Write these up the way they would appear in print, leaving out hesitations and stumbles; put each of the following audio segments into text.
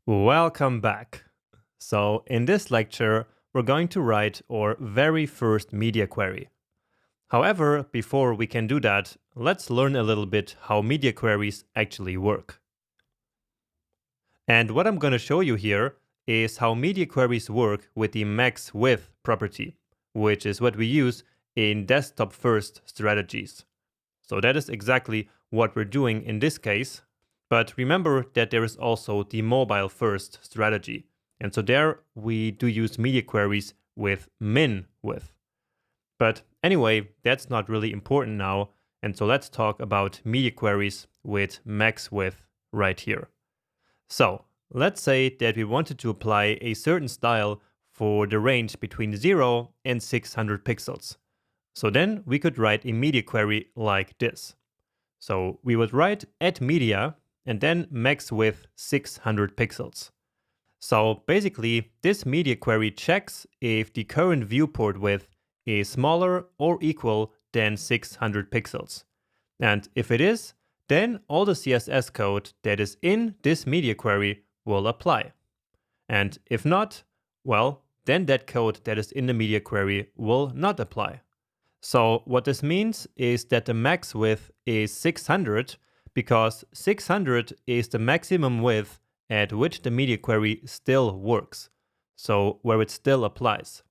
Welcome back. So in this lecture, we're going to write our very first media query. However, before we can do that, let's learn a little bit how media queries actually work. And what I'm going to show you here is how media queries work with the max width property, which is what we use in desktop first strategies. So that is exactly what we're doing in this case. But remember that there is also the mobile first strategy. And so there we do use media queries with min width. But anyway, that's not really important now. And so let's talk about media queries with max width right here. So let's say that we wanted to apply a certain style for the range between 0 and 600 pixels. So then we could write a media query like this. So we would write @media and then max width 600 pixels. So basically, this media query checks if the current viewport width is smaller or equal than 600 pixels. And if it is, then all the CSS code that is in this media query will apply. And if not, well, then that code that is in the media query will not apply. So what this means is that the max width is 600 because 600 is the maximum width at which the media query still works, so where it still applies.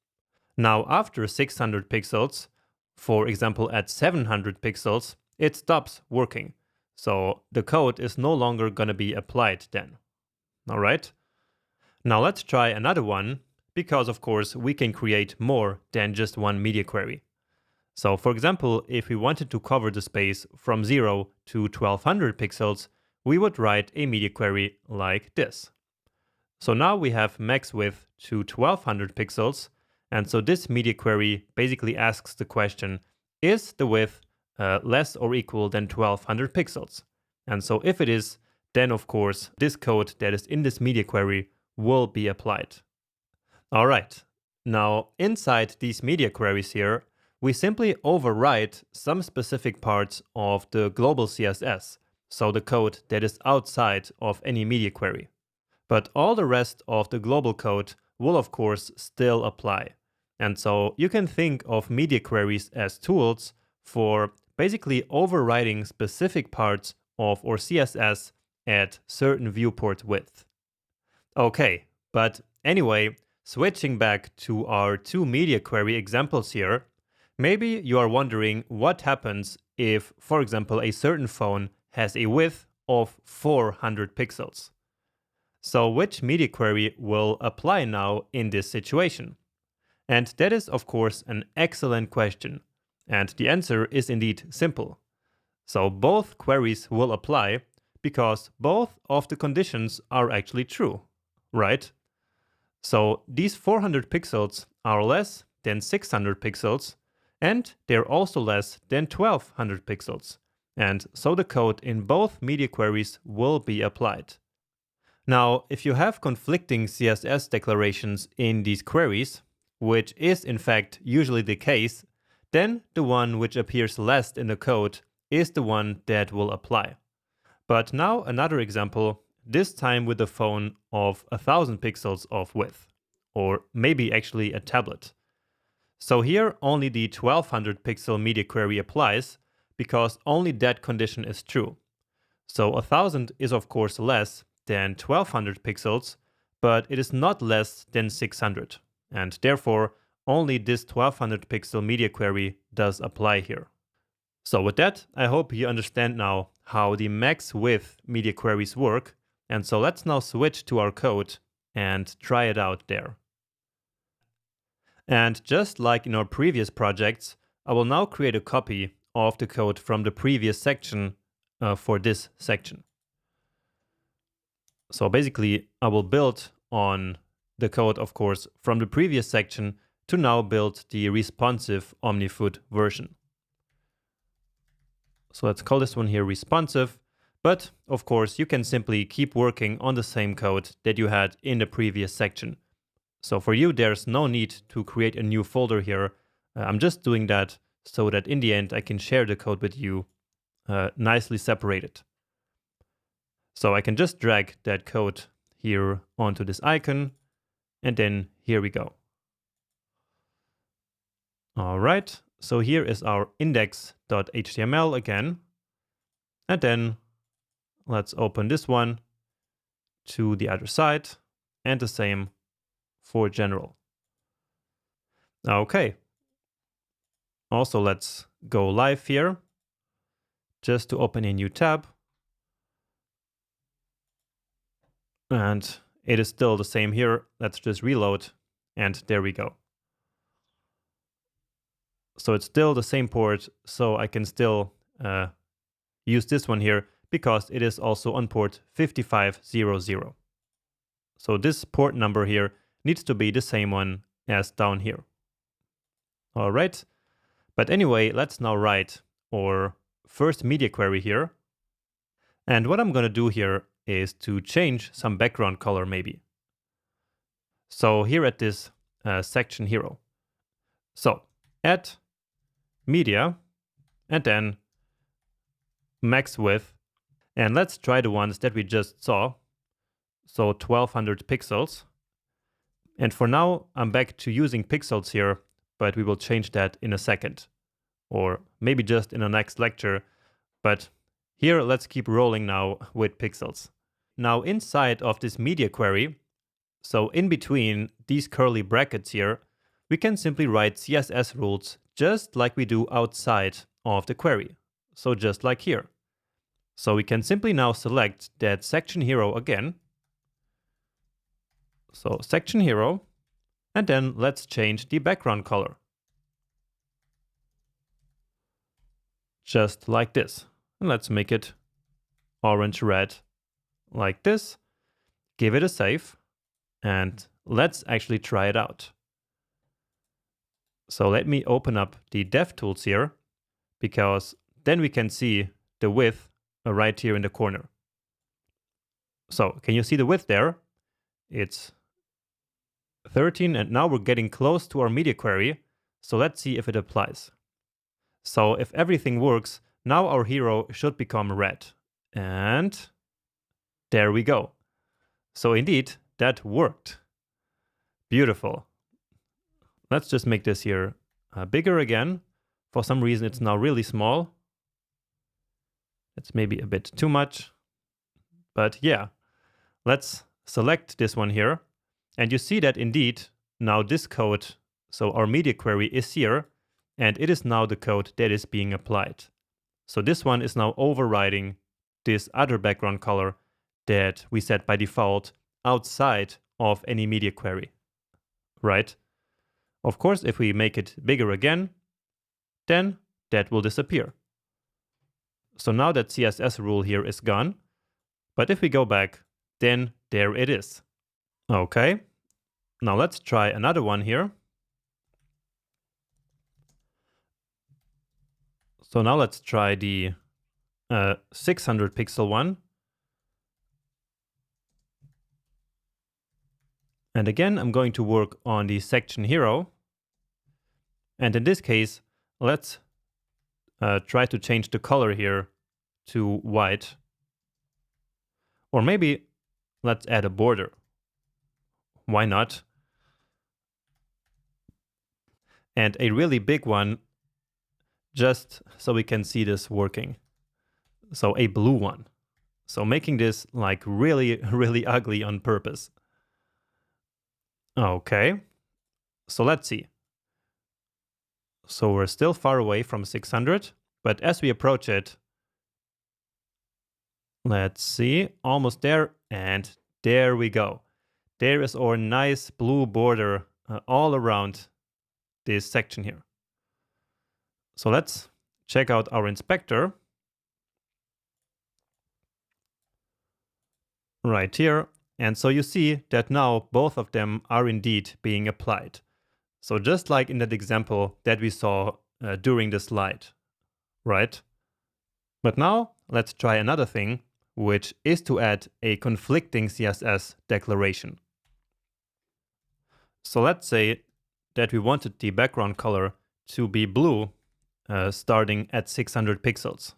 Now after 600 pixels, for example at 700 pixels, it stops working. So the code is no longer going to be applied then. Alright? Now let's try another one, because of course we can create more than just one media query. So for example, if we wanted to cover the space from 0 to 1200 pixels, we would write a media query like this. So now we have max width to 1200 pixels, and so this media query basically asks the question, is the width less or equal than 1200 pixels? And so if it is, then of course this code that is in this media query will be applied. Alright, now inside these media queries here, we simply overwrite some specific parts of the global CSS, so the code that is outside of any media query. But all the rest of the global code will of course still apply. And so you can think of media queries as tools for basically overriding specific parts of our CSS at certain viewport width. Okay, but anyway, switching back to our two media query examples here, maybe you are wondering what happens if, for example, a certain phone has a width of 400 pixels. So which media query will apply now in this situation? And that is, of course, an excellent question. And the answer is indeed simple. So both queries will apply because both of the conditions are actually true, right? So these 400 pixels are less than 600 pixels, and they're also less than 1200 pixels. And so the code in both media queries will be applied. Now, if you have conflicting CSS declarations in these queries, which is in fact usually the case, then the one which appears last in the code is the one that will apply. But now another example, this time with a phone of 1000 pixels of width, or maybe actually a tablet. So here only the 1200 pixel media query applies because only that condition is true. So 1000 is of course less than 1200 pixels, but it is not less than 600. And therefore only this 1200 pixel media query does apply here. So with that, I hope you understand now how the max width media queries work. And so let's now switch to our code and try it out there. And just like in our previous projects, I will now create a copy of the code from the previous section for this section. So basically, I will build on the code, of course, from the previous section to now build the responsive OmniFoot version. So let's call this one here responsive. But of course, you can simply keep working on the same code that you had in the previous section. So for you, there's no need to create a new folder here. I'm just doing that so that in the end, I can share the code with you nicely separated. So I can just drag that code here onto this icon, and then here we go. All right, so here is our index.html again. And then let's open this one to the other side, and the same for general. Okay. Also, let's go live here, just to open a new tab. And it is still the same here. Let's just reload, and there we go. So it's still the same port, so I can still use this one here because it is also on port 5500. So this port number here needs to be the same one as down here. All right. But anyway, let's now write our first media query here. And what I'm going to do here is to change some background color maybe. So here at this section hero. So add media and then max width. And let's try the ones that we just saw. So 1200 pixels. And for now, I'm back to using pixels here, but we will change that in a second. Or maybe just in the next lecture. But here, let's keep rolling now with pixels. Now inside of this media query, so in between these curly brackets here, we can simply write CSS rules just like we do outside of the query. So just like here. So we can simply now select that section hero again. So section hero, and then let's change the background color. Just like this. And let's make it orange-red like this. Give it a save, and let's actually try it out. So let me open up the DevTools here, because then we can see the width right here in the corner. So can you see the width there? It's 13, and now we're getting close to our media query. So let's see if it applies. So if everything works, now our hero should become red. And there we go. So indeed, that worked. Beautiful. Let's just make this here bigger again. For some reason, it's now really small. It's maybe a bit too much. But yeah, let's select this one here. And you see that indeed, now this code, so our media query is here, and it is now the code that is being applied. So this one is now overriding this other background color that we set by default outside of any media query, right? Of course, if we make it bigger again, then that will disappear. So now that CSS rule here is gone, but if we go back, then there it is. Okay, now let's try another one here. So now let's try the 600 pixel one. And again, I'm going to work on the section hero. And in this case, let's try to change the color here to white. Or maybe let's add a border. Why not? And a really big one, just so we can see this working. So a blue one. So making this like really, really ugly on purpose. Okay, so let's see. So we're still far away from 600, but as we approach it, let's see, almost there, and there we go. There is our nice blue border all around this section here. So let's check out our inspector. Right here. And so you see that now both of them are indeed being applied. So just like in that example that we saw during the slide, right? But now let's try another thing, which is to add a conflicting CSS declaration. So let's say that we wanted the background color to be blue starting at 600 pixels,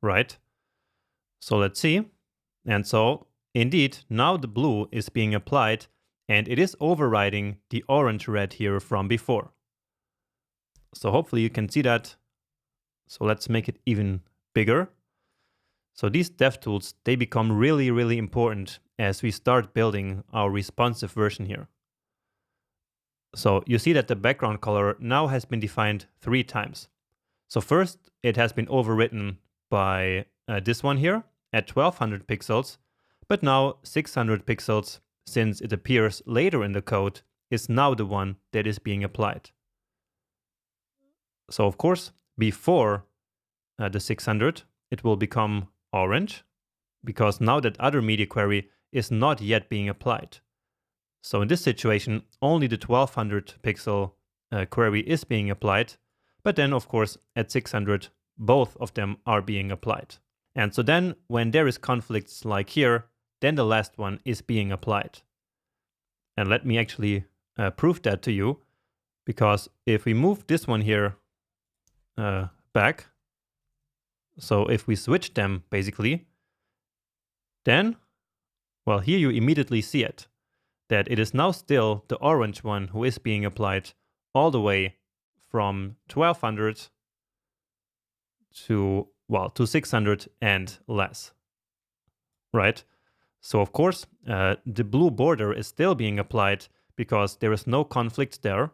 right? So let's see. And so indeed, now the blue is being applied and it is overriding the orange red here from before. So hopefully you can see that. So let's make it even bigger. So these DevTools, they become really, really important as we start building our responsive version here. So you see that the background color now has been defined 3 times. So first, it has been overwritten by this one here at 1200 pixels, but now 600 pixels, since it appears later in the code, is now the one that is being applied. So of course, before the 600, it will become orange, because now that other media query is not yet being applied. So in this situation, only the 1200 pixel query is being applied, but then of course at 600, both of them are being applied. And so then when there is conflicts like here, then the last one is being applied. And let me actually prove that to you, because if we move this one here back, so if we switch them basically, then, well, here you immediately see it, that it is now still the orange one who is being applied all the way from 1200 to, well, to 600 and less, right? So of course, the blue border is still being applied because there is no conflict there.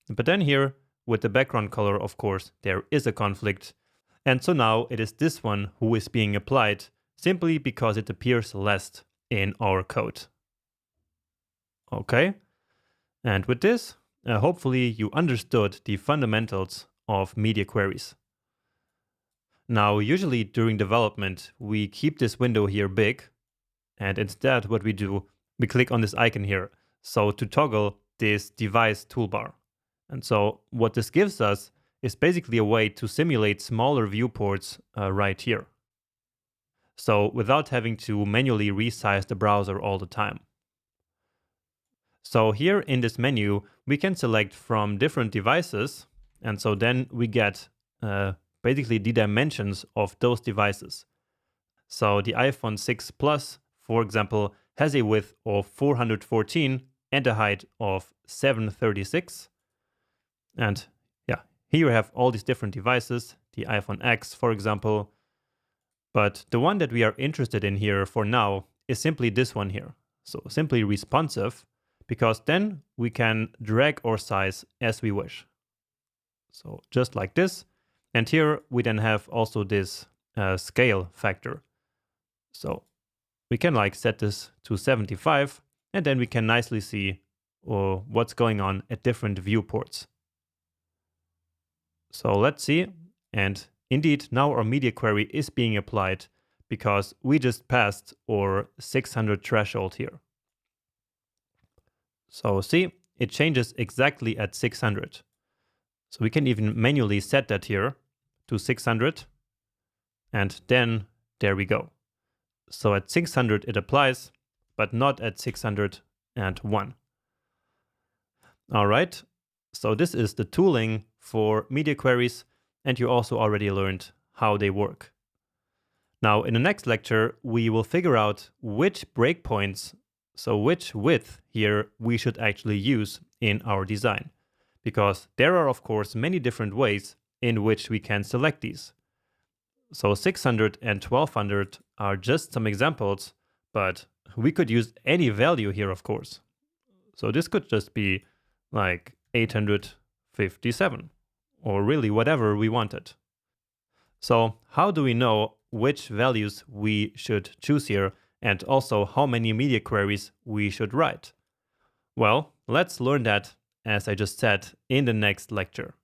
But then here, with the background color, of course, there is a conflict. And so now it is this one who is being applied simply because it appears less in our code. Okay. And with this, hopefully you understood the fundamentals of media queries. Now, usually during development, we keep this window here big. And instead, what we do, we click on this icon here. So to toggle this device toolbar. And so what this gives us is basically a way to simulate smaller viewports right here. So without having to manually resize the browser all the time. So here in this menu, we can select from different devices. And so then we get basically the dimensions of those devices. So the iPhone 6 Plus, for example, has a width of 414 and a height of 736. And yeah, here you have all these different devices, the iPhone X, for example. But the one that we are interested in here for now is simply this one here. So simply responsive, because then we can drag our size as we wish. So just like this. And here we then have also this scale factor. So we can like set this to 75, and then we can nicely see what's going on at different viewports. So let's see. And indeed, now our media query is being applied because we just passed our 600 threshold here. So see, it changes exactly at 600. So we can even manually set that here to 600. And then there we go. So at 600 it applies, but not at 601. All right, so this is the tooling for media queries, and you also already learned how they work. Now in the next lecture, we will figure out which breakpoints, so which width here we should actually use in our design. Because there are of course many different ways in which we can select these. So 600 and 1200 are just some examples, but we could use any value here, of course. So this could just be like 857, or really whatever we wanted. So how do we know which values we should choose here, and also how many media queries we should write? Well, let's learn that, as I just said, in the next lecture.